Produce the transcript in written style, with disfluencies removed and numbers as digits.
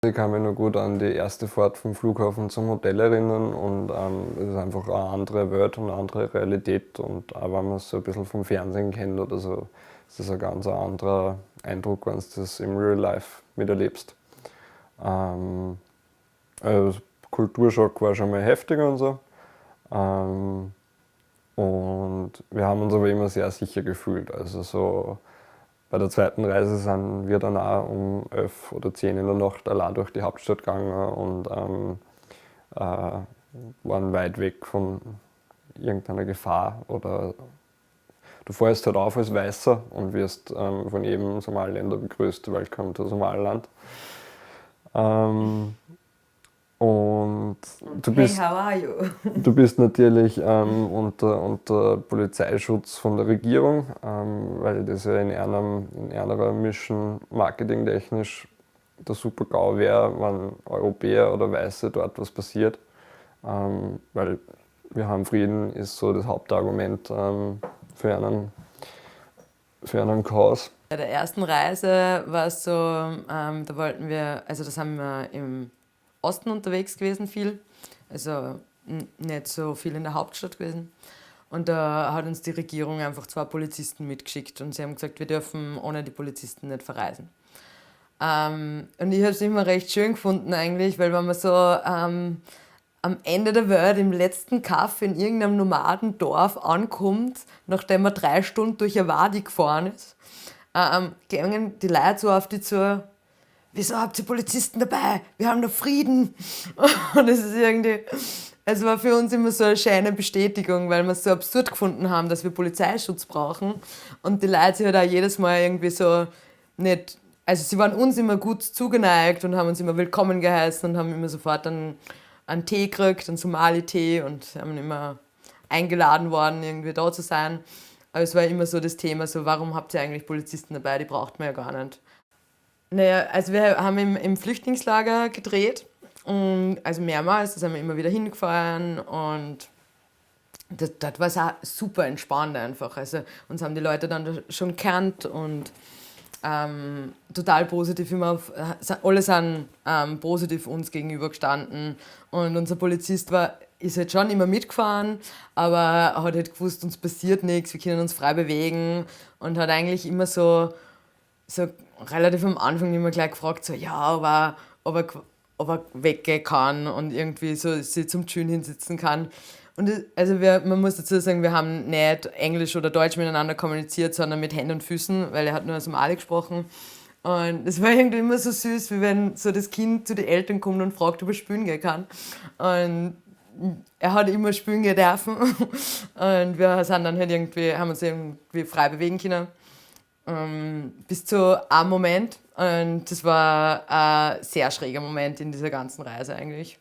Ich kann mich noch gut an die erste Fahrt vom Flughafen zum Hotel erinnern und es ist einfach eine andere Welt und eine andere Realität und auch wenn man es so ein bisschen vom Fernsehen kennt oder so, ist das ein ganz anderer Eindruck, wenn du das im Real Life miterlebst. Ähm, also Kulturschock war schon mal heftiger und so. Ähm, und wir haben uns aber immer sehr sicher gefühlt. Also so bei der zweiten Reise sind wir dann auch um 11 oder 10 in der Nacht allein durch die Hauptstadt gegangen und waren weit weg von irgendeiner Gefahr. Oder du fährst halt auf als Weißer und wirst von jedem Somaliländer begrüßt, Welcome to Somaliland. Ähm, und du Hey, bist how are you? Du bist natürlich unter Polizeischutz von der Regierung, weil das ja in einer Mission marketingtechnisch der Super-GAU wäre, wenn Europäer oder Weiße dort was passiert. Weil wir haben Frieden ist so das Hauptargument für für einen Chaos. Bei der ersten Reise war es so, da wollten wir, also das haben wir im Osten unterwegs gewesen viel, also nicht so viel in der Hauptstadt gewesen. Und da hat uns die Regierung einfach 2 Polizisten mitgeschickt und sie haben gesagt, wir dürfen ohne die Polizisten nicht verreisen. Und ich habe es immer recht schön gefunden eigentlich, weil wenn man so am Ende der Welt im letzten Kaff in irgendeinem Nomadendorf ankommt, nachdem man 3 Stunden durch eine Wadi gefahren ist, gehen die Leute so auf die zu, wieso habt ihr Polizisten dabei? Wir haben doch Frieden. Und es ist irgendwie, es war für uns immer so eine schöne Bestätigung, weil wir es so absurd gefunden haben, dass wir Polizeischutz brauchen. Und die Leute sich halt auch jedes Mal irgendwie so nicht, also sie waren uns immer gut zugeneigt und haben uns immer willkommen geheißen und haben immer sofort einen Tee gekriegt, einen Somali-Tee und haben immer eingeladen worden, irgendwie da zu sein. Aber es war immer so das Thema, so warum habt ihr eigentlich Polizisten dabei, die braucht man ja gar nicht. Naja, also wir haben im Flüchtlingslager gedreht, und also mehrmals, da sind wir immer wieder hingefahren und das war auch super entspannt einfach. Also uns haben die Leute dann schon gekannt und total positiv immer alle sind positiv uns gegenüber gestanden und unser Polizist ist halt schon immer mitgefahren, aber hat halt gewusst, uns passiert nichts, wir können uns frei bewegen und hat eigentlich immer so relativ am Anfang immer gleich gefragt, so, ja, ob er weggehen kann und irgendwie so sich zum Chillen hinsitzen kann. Und also man muss dazu sagen, wir haben nicht Englisch oder Deutsch miteinander kommuniziert, sondern mit Händen und Füßen, weil er hat nur Somali gesprochen. Und es war irgendwie immer so süß, wie wenn so das Kind zu den Eltern kommt und fragt, ob er spülen gehen kann. Und er hat immer spülen gehen dürfen. Und wir sind dann halt irgendwie, haben uns irgendwie frei bewegen können. Bis zu einem Moment. Und das war ein sehr schräger Moment in dieser ganzen Reise eigentlich.